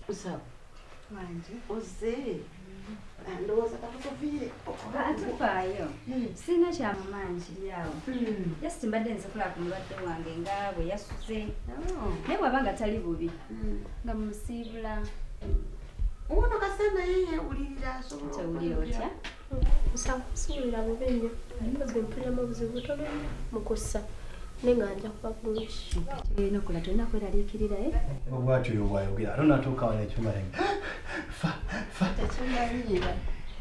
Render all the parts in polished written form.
Usaba. Manje. Oze. Ndoza kakuvire. Atufayo. Sina cha manje yawo. Yasimbadde nze kula ku mulwadde wange ngaabwe yasuze. Naye wabanga tali bubi. Nga musibula. Uno kasana yeye ulirira sobola. Tawulira otya? Sawulira bubi nnyo. Mbaze mpuliramu obuzibu tono mukussa. Nenganja kuba bulungi. Nokola tolina kweraliikirira Obwatyo yo bwayogera ate natuuka wano ekyuma lenga fa Tekimanyiira.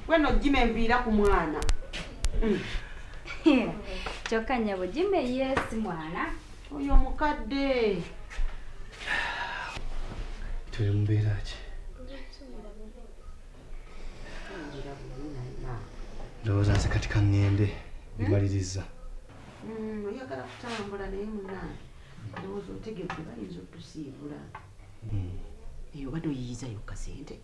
Weno Jime mbiira ku mwana. Kyokka nnyabo Jime yesi mwana. Oyo mukadde. tuli mu mbeera ki? Ndowooza nze kati kaŋŋende mbimaliriza. Oyagala kutambula naye munnange. Ndowooza otegedde bayinza okutusiibula. Eyo obadde oyiyizayo kasente.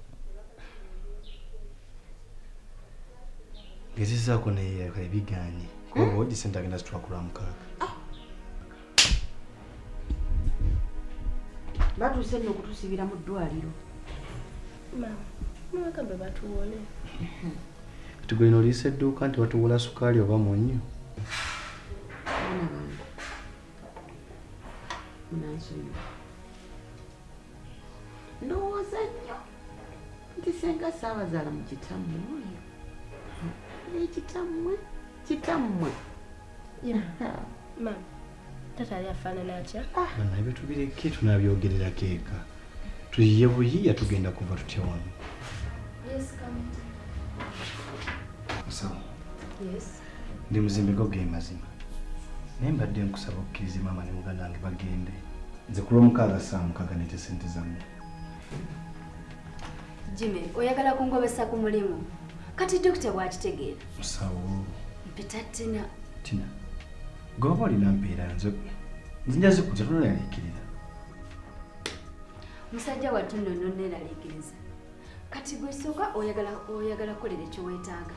Ngezezaako naye ebiganye kuba odi sente agenda zitwakula mukaaga. Batuuse nno okutusiibira mu ddwaliro. Mwaka bwe batuwole. Tugulina oliisa edduuka nti batuwola sukaali oba munnyo. Baana bange. Munansonyiwa. Ndowooza nnyo nti senga saabazaala mu kitammwe oyo. Kitammwe. Mama, tata ali afaanana atya? Bana ebyo tubireke tunabyogererako eka. Tuyiye buyiya tugenda kuva tutya wano. Yes, come. Sawa. Yes. Ndi muzimbe go ge mazima. Naye mbadde nkusaba okkiriza maama ne muganda wange bagende. Nze ku lw'omukaaga saamukaga nete sente zammwe. Jime, oyagala kungobesa ku mulimu. Kati dokita bw'akitegeera. Musawo. Mpita Tina. Tina. Goba olina mpeera nze nzinja zikuja tolaliikirira. Musajja wattu nno nneeraliikiriza. Kati gwe sooka oyagala kukolera ekyo weetaaga.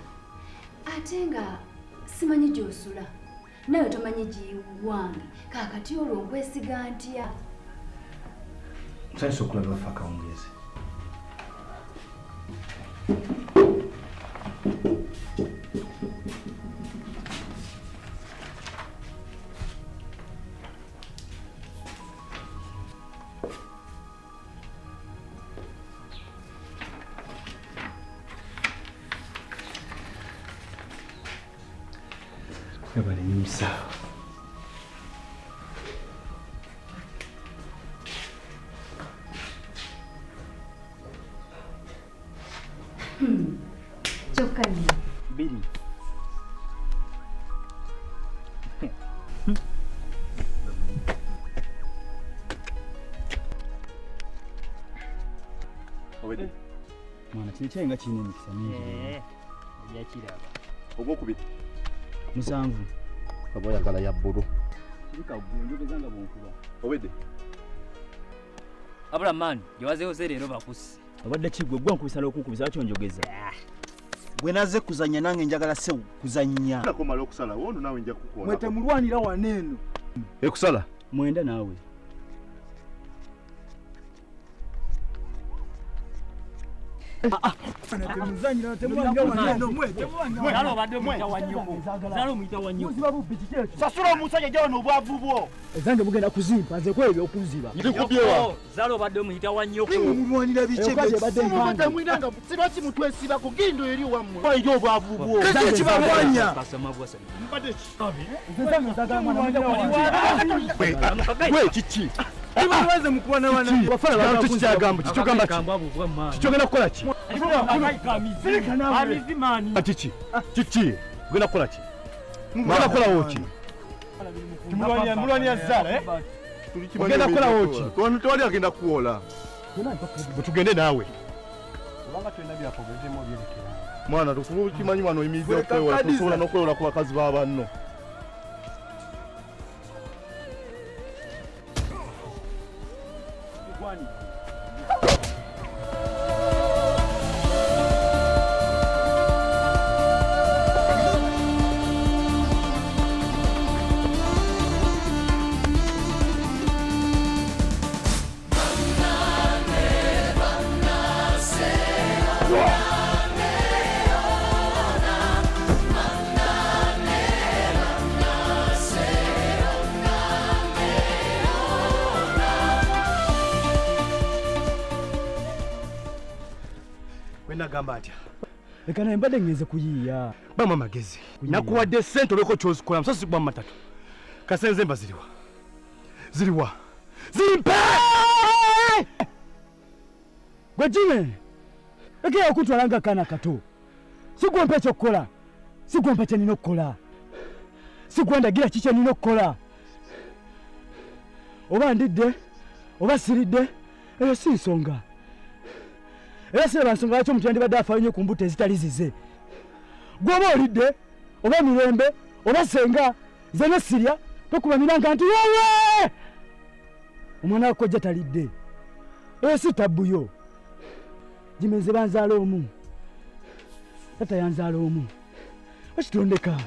Ate nga simanyi gy'osula. Nawe tomanyi giwange. Kaakati olwo nkwesiga ntya. Nsanyusa okulaba bafa akawungeezi. Kwebale nnyo musawo. Kyokka nnyo. Biri. Obede. Mwana kino kyenga kirina emikisa mingi. Yakiraba. Ogwokubiri. Musanvu. Kabo yagala ya bbulu. Kirika njogeza nga bwonkuba. Obede. Abula man, yawazeho leero bakusi. Obadde kigwe gwa nkubisa n'okunkubisa lwaki onjogeza? Bwe naze kuzanya nange njagala se kuzanya. Nako malo okusala wondo nawe nja kukola. Mwete mulwanira waneeno. Ekusala. Mwenda naawe. Muzanyira temwangira waneeno mwete. Zalo badde mwita wanyoko. Zalo mwita wanyoko. Muziba bubbi kyecho. Sasula omusajja gyawo n'obwavu bwo. Ezange bugenda kuzimpa nze kwebyo okunziba. Ndikubyewa. Zalo badde mwita wanyoko. Mulwanira bikyebe. Mumata mwinanga sibaki mutwesiba ku gindo eri wammwe. Bayige obwavu bwo. Keke kibawanya. Kasama bwasa. Mbadde ki? Ezange zagala mwana Gwe kiki? Tibawaze mukubona wana. Wafala bantu kikyagamba kikyogamba ki? Kikyogenda kukola ki? Amizimani. Kiki? Kiki? Genda kukola ki? Genda kukola woki? Mulwanya zala Genda kukola woki? Kono tewali agenda kuwola. Tugende naawe. Kubanga tulina byakogezemu byerekera. Mwana tufuba kimanyi wano oyimiridde okwewola tusobola n'okwewola ku bakazi ba banno. nagamba atya. Leka naye mbadde ngenze kuyiiya. Bamma magezi. Nakuwadde ssente olweko ky'ozikola musozi gwa matatu. Kasenze mba ziriwa. Ziriwa. Zimpe! Gwe Jime! Leka okutwala nga kaana kato. Sigwempa ekyokukola. Sigwempa kye nina okukola. Sigwandagira kikye nina okukola. Oba ndidde, oba siridde, eyo si nsonga. Era siraba nsonga lwaki omuntu yandibadde afaayo nnyo ku mbuto ezitali zize. Gw'oba olidde, oba mirembe, oba senga, nze ne sirya, tokubamiranga nti wowe! Omwana wa kkojja talidde. Eyo si tabbuyo. Jime nze banzaala omu. Tata yanzaala omu. Okitondeka.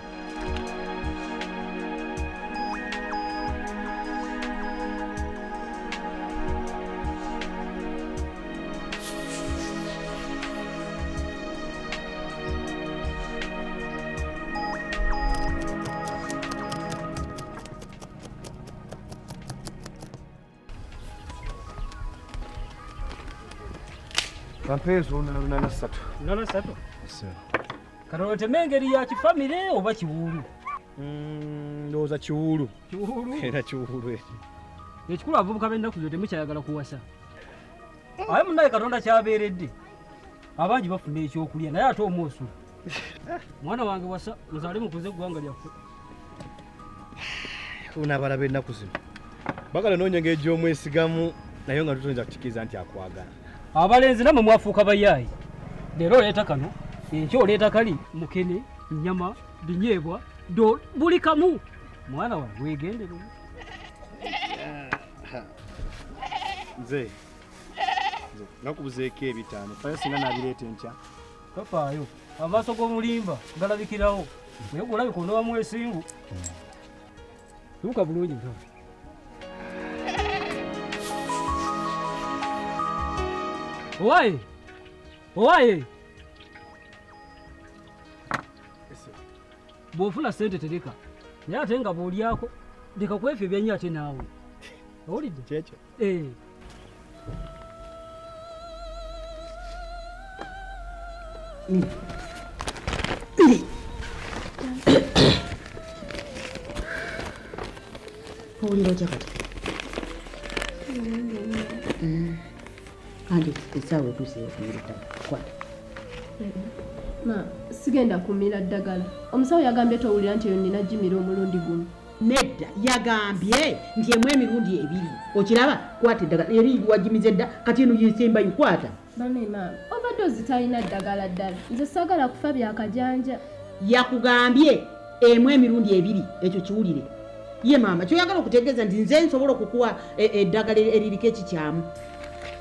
Kampezo na satu. Nana satu. Sir. Kano temengeri ya kifamile oba kiwulu. Ndoza kiwulu. Kiwulu. Era kiwulu. Ekikulu avubuka benda kuzo temukyayagala kuwasa. Aye munaye Katonda kyabeeredde. Abangi bafuna ekyokulya naye ate omwosu. Mwana wange wasa muzaale mukuze gwanga lyaffe. Unabalabe ennaku zino. Bagala noonyenge egy'omwesigamu naye nga tutonza kukikiza nti akwagala. Abalenzi namwe mwafuuka bayaayi. Leero oleeta kano, enkya oleeta kali, mukene, nnyama, binyeebwa, buli kamu. Mwana wange weegendere. Nze nakubuzeeko ebitaano fayo singa nabireeta enkya. Tofaayo, amaaso g'omulimba galabikirawo. Naye gwolabika onobamu esingu. Tuuka bulungi nto. Owaye! Owaye! Bw'ofuna ssente tereka. Naye ate nga bw'olyako, leka kwefya ebyannyo ate naawe. Owulidde? Kyekyo. Owulira otya kati? Andi essaawa etuuseeyo kumulita kwata. Ma, sigenda kumira ddagala. Omusawo yagambye towulira nti eyo nnina Jimira omulundi gumu. Nedda yagambye nti emu emirundi ebiri. Okiraba kwata eddagala eri wagimiza edda kati eno yesembayo kwata. Bane maama, obadde ozitalina ddagala ddala. Nze saagala kufa byakajanja. Yakugambye emu emirundi ebiri, ekyo kiwulire. Ye maama kyoyagala okutegeeza nti nze nsobola okukuwa eddagala eririko ekikyamu.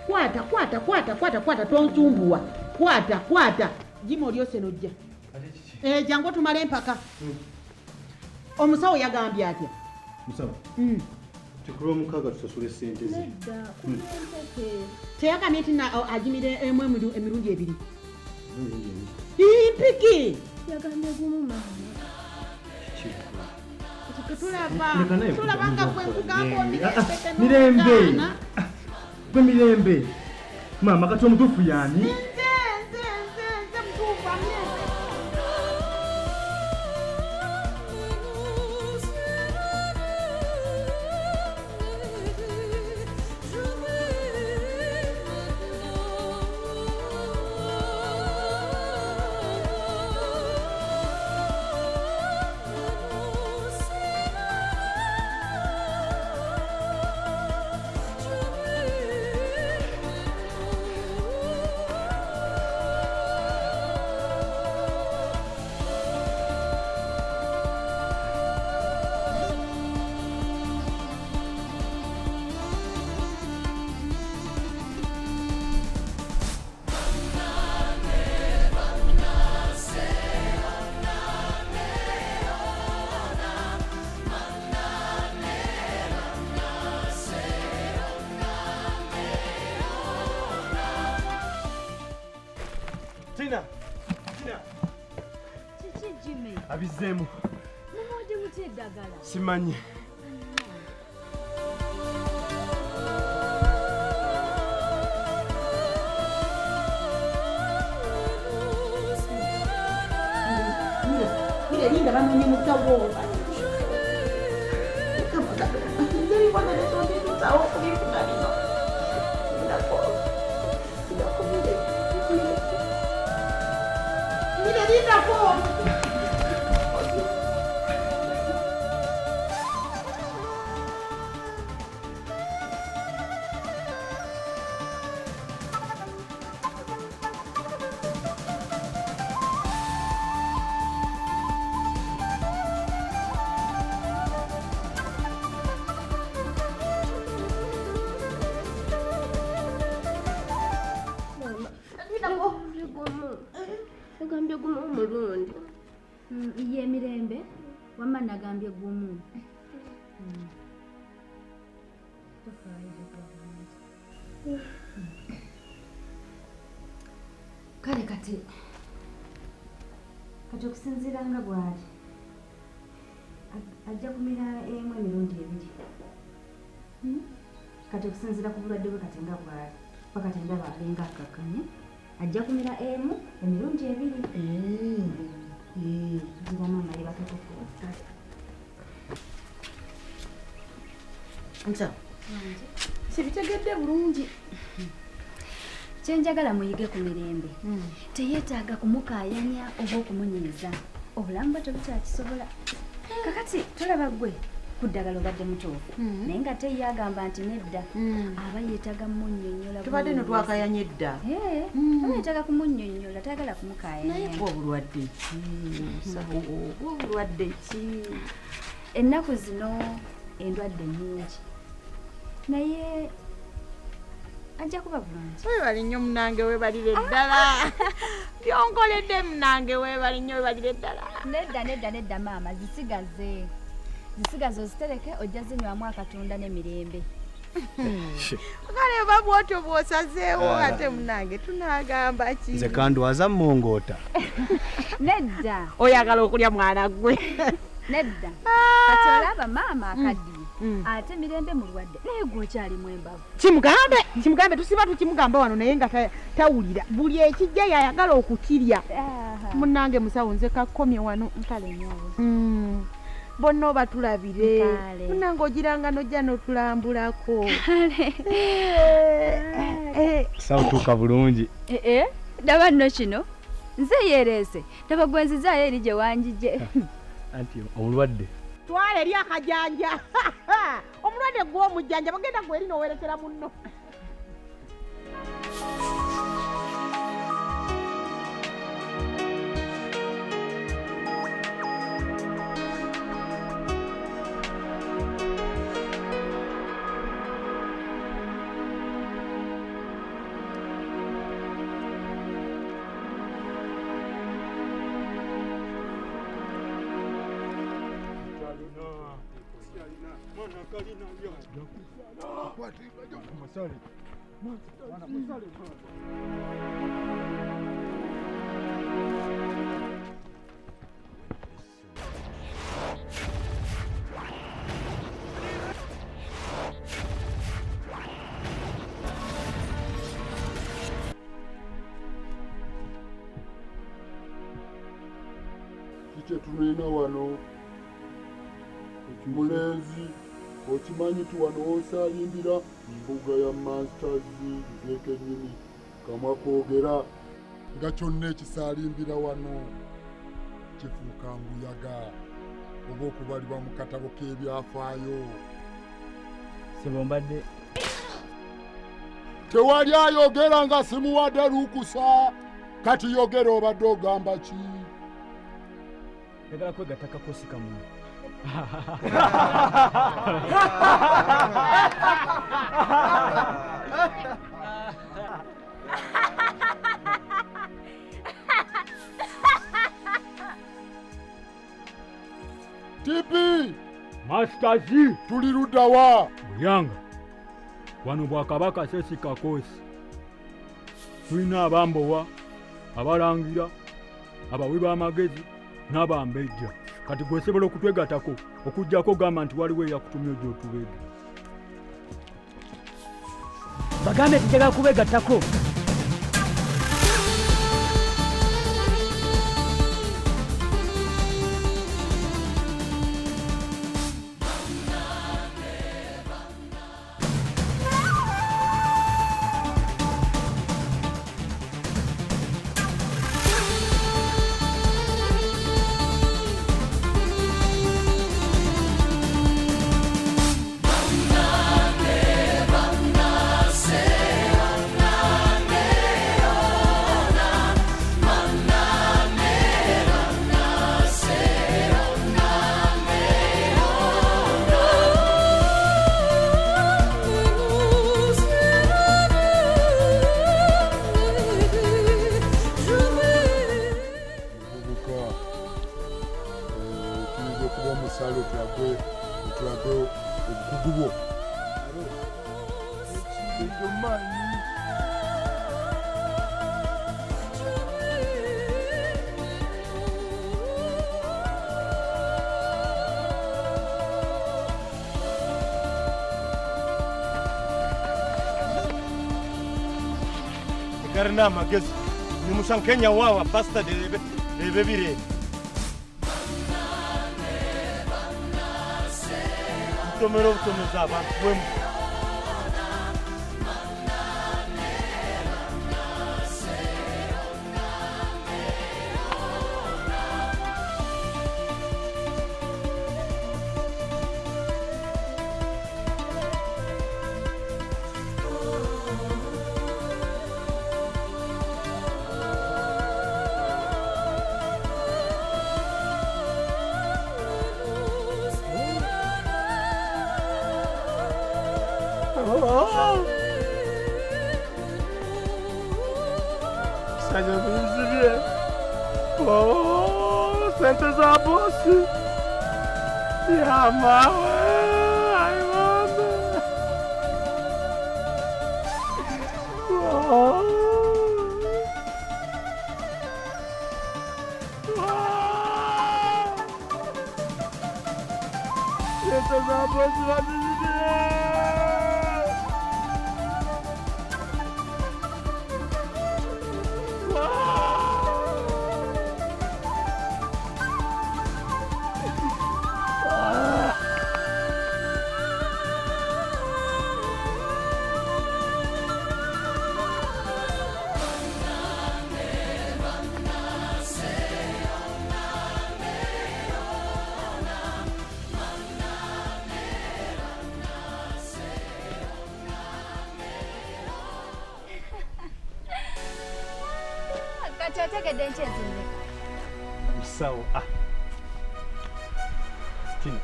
Kwata tonsumbuwa. Kwata Jima olyose nojja. Jangu tumale empaka. Omusawo yagambye atya? Musawo. Tukulu omukaaga tusasule ssente ze. Nedda, kumuyempeke. Teyagambye nti agimire emu emirundi ebiri. Mpiki! Yagambye gumu maama. Tulabanga kwe nkugamba Mirembe! Gwe Mirembe! Maama kati omutuufu y'ani? Nze mutuufu amyeze. Tina. Kiki Jimmy? Abizeemu. Mumodde mutya eddagala? Simanyi. nga bamenye mutawoba Nagambye gumu omulundi. Ye mirembe wamma nagambye gumu. Kale kati okusinziira nga bw'ali ajja kumira emu emirundi ebiri. Kati okusinziira ku bulwadde bwe kati nga bw'ali pakati ndaba alinga akakkanye ajja kumira emu emirundi ebiri. Ngira maama yebakatufu nsa sibitegedde bulungi. Kyenjagala muyige ku mirembe teyeetaaga kumukaayanya oba okumunyiiza. Obulamu bwe tebukyakisobola. Kakati tolaba gwe ku ddagala obadde mutuufu naye nga ye agamba nti nedda aba yeetaaga mumunnyonnyola. Tubadde no twakayanya edda. Aba yeetaaga kumunnyonnyola tayagala kumukaayanya. Naye gwe obulwadde ki? Obulwadde ki? Ennaku zino endwadde nnyingi naye ajja kuba bulungi. Weebali nnyo munange weebalire ddala. Byonkoledde munange weebali nnyo weebalire ddala. Nedda maama zisigaze ozitereke ojja zinywamu akatunda n'emirembe. Kale oba bwotyo bw'osazeewo ate munange tunaagamba ki? Nze kandwaza mmongoota. Nedda oyagala okulya mwana gwe. Nedda kati olaba maama akaddiye ate mirembe mulwadde naye gwokyalimu embavu. Kimugambe tusiba tukimugamba wano naye nga tawulira. Buli ekijja yayagala okukirya. Munange musawo nze kakkomye wano nkale nyawo. Bonna oba tulabire. Munange ogiranga nojja n'otulambulako. Sawa tuuka bulungi. Daba nno kino nze yeereese taba gwenzizaayo eri gye wanjije. Anti omulwadde twala eri akajanja. Omulwadde gw'omujjanja bagenda gweri n'owerekera munno. Kike tulina wano mulenzi okimanyi tu wano osalimbira mbuga ya Masters zekenyini kamwa koogera nga kyonna ekisalimbira wano kifuuka nguyaga oba okubalibwa mu katabo k'ebyafaayo. Sibombadde tewali ayogera nga simuwadde lukusa kati yogera obadde ogamba ki? Njagala kwegattako kakosi kamu. Tipi Masters tuli luddawa? Buyanga wano Bwakabaka sesi kakosi. Tulina abambowa, abalangira, abawi b'amagezi n'abambejja. Kati gwesobola okutwegattako okujjako gamba nti waliwo eyakutumya ojja otubeege. Bagambe tujagala kubeegattako. jomanyi. Garina magezi ni mushankenya wawa bastard ebebire tomero tomeza abantu bwemu Saja bizire. Oh, sente za bosi. Ya mawe, ai mama. Oh. Sente za bosi bizire. Kachategedde nkyezinde. Sawa. Tino.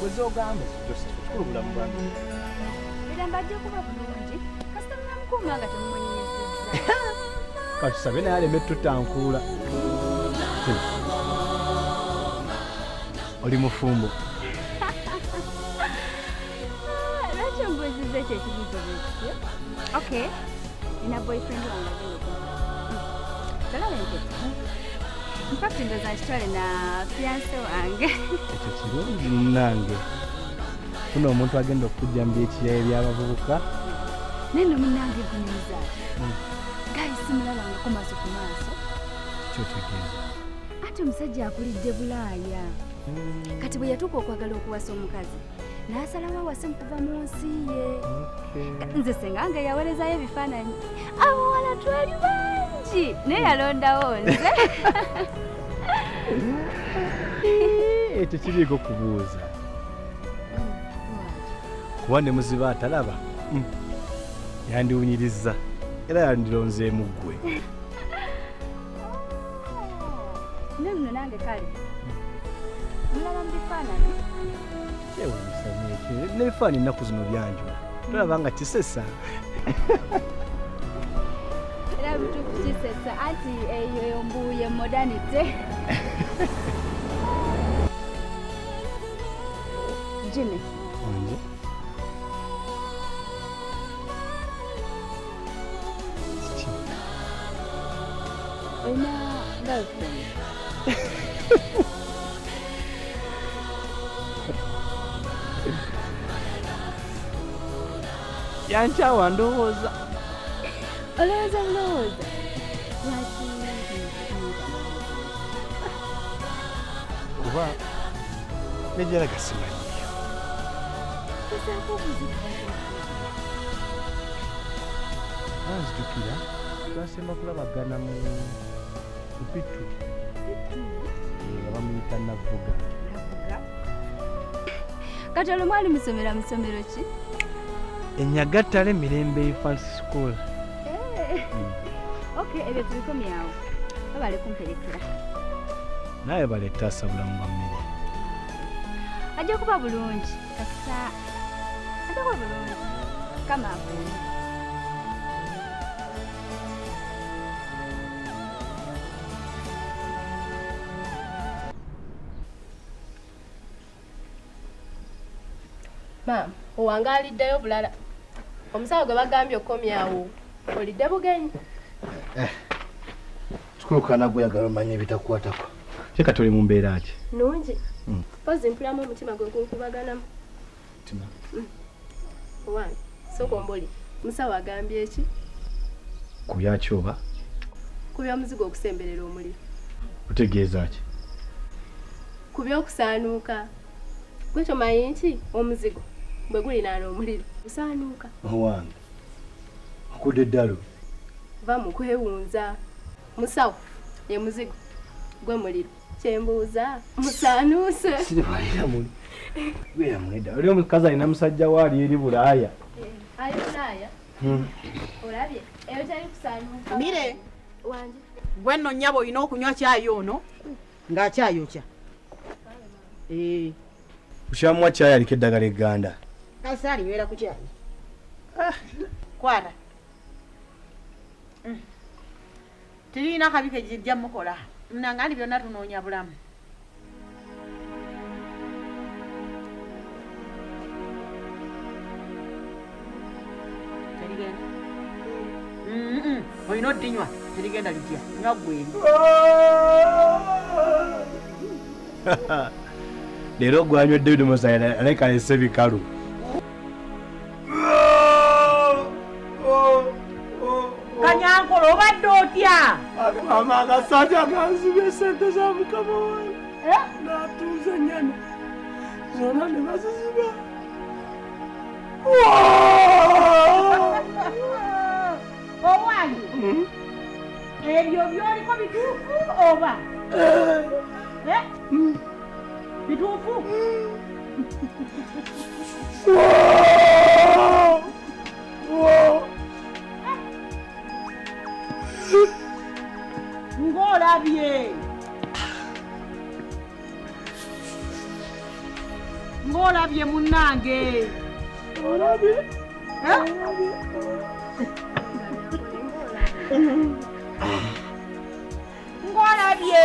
Bweze ogambe kikulu bulamu bwange. Biramba ajja kuba bulungi. Kasita munamukuuma nga temumunyiizizza. Katusabe naye aleme tutankuula. Oli mufumbo. Lwaki ombuuzizza ekyo ekibuuzo bwekityo? Okay. Nina boyfriend wange agenda okumpa. Tolaba empeta. Mpaka ndoza nkitwale na fiance wange. Ekyo kirungi munnange. Funa omuntu agenda okujjambya ekiraya by'abavubuka. Neno munnange nkunyumiza. Gayi simulabangako maaso ku maaso. Kyotegeeza. Ate omusajja akulidde Bulaaya. Kati bwe yatuuka okwagala okuwasa omukazi n'asalawo awase mukuva mu nsi ye. Nze sengange yawerezayo ebifaananyi abawala twali bangi naye yalondawo nze. Ekyo kiriiko kubuuza. Kuba ne muziba atalaba yandiwunyirizza era yandironzeemu ggwe. Ne nno nange kale mulaba mu bifaananyi. Nebifaananyi ennaku zino byanjula tolaba nga kisesa. Era bituufu kisesa anti eyo mbuye modernity. Jimmy. Onje. Oyina girlfriend. Yankyawa ndowooza. Olowooza bulowooza. Lwaki kuba nejjala gasimanyi. Kusaako obuzibu. Nzijukira twasemba kulabagana mu Pitu. Nga bamuyita Navuga. Kati olwo mwali musomera musomero ki? Enyagatale Mirembe Infant School. Okay, ebyo tubikomyawo. Babale kumperekera. Naye baleetaasa bulamu bwa mmere. Ajja kuba bulungi. Kasita ajja kuba bulungi. Kama akuuma. Maama, owange aliddeyo bulala. Omusawo gwe bagambye okomyawo olidde bugenyi. Tukulukana gweyagala omanye ebitakukwatako. Kyeka tuli mu mbeera ki? Nungi. Pozi mpulamu omutima gwe gunkubaganamu. Mutima. Owange, sooka omboli. Musawo agambye eki? Ku byaki oba? Ku by'omuzigo okusemberera omuliro. Otegeeza ki? Ku by'okusaanuuka. Gwe kyomanyi nti omuzigo bwe gulinaana omuliro gusaanuuka. Owange. Okudde eddalo. Va mu kwewunza. Musawo ye muzigo gwe muliro. Kyembuuza musaanuuse. Siribalira muli. Gwera mulida. Oli omukazi alina musajja waali eri Bulaaya. Ali Bulaaya? Olabye? Eyo tali kusaanuuka. Mire. Wanje. Gwe nno nnyabo olina okunywa caayi ono ng'akyayokya. Kushamuwa caayi aliko eddagala egganda. Kase alinywera ku caayi. Kwata. Tirina kabi ke jjajja mukola. Mnangani byonna tunoonya bulamu. Terigenda. Olina oddinywa. Terigenda lijja. Nywa gweri. Leero gwanywedde bidomoza aleka alese bikalu. Kanyankolo obadde otya? Mama agasajja ganzibye sente za mukama wange. N'atuuza ennyana zonna ne baziziba. Owange ebyo byoliko bituufu oba? Bituufu? Ng'olabye. Ng'olabye munnange. Olabye? Ng'olabye.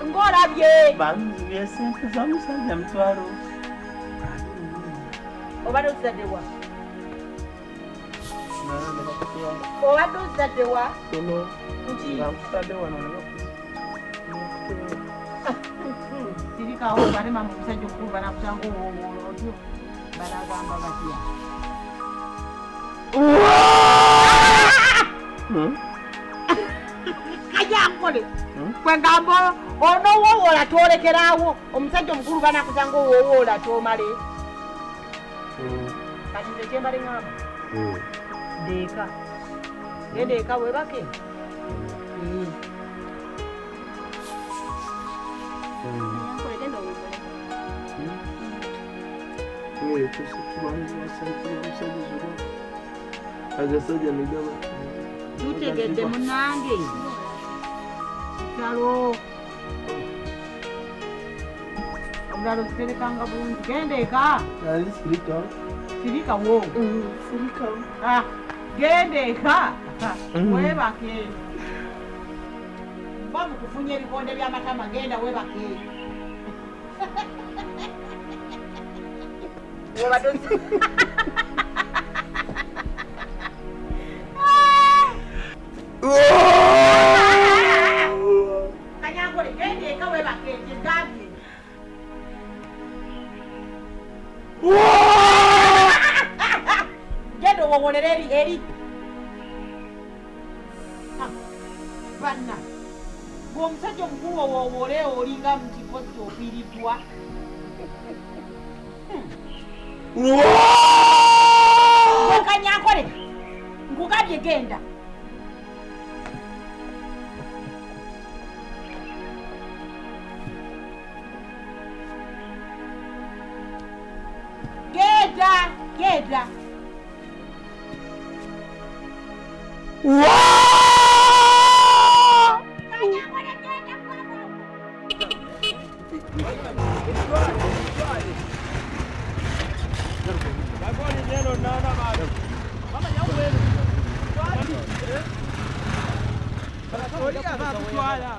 Ng'olabye. Banzibye sente za musajja mutwalo. Obadde ozadde wa? Obadde ozadde wa? Nti? Sirikawo balema mu musajja omukulu banakutanga owoowoola otyo balagamba batya. Kajankole kwegamba onowoowoola toolekerawo omusajja omukulu banakutanga owoowoola tomale. Kati nze kyembale ngamba deeka genda eka webake. Agasajja negaba tutegedde munange kyalo omulalo ziterekanga bulungi genda eka. Sirikawo. Genda eka webake. Mba mukufunya ebikonde by'amatama genda webake. Kanyangole genda eka webake kigambye. Genda owowolera eri. Banna ng'omusajja omukulu owoowole olinga mu kifo ky'ofiiriddwa. Kanyankole nkugambye genda. Genda. Olia bakutwala.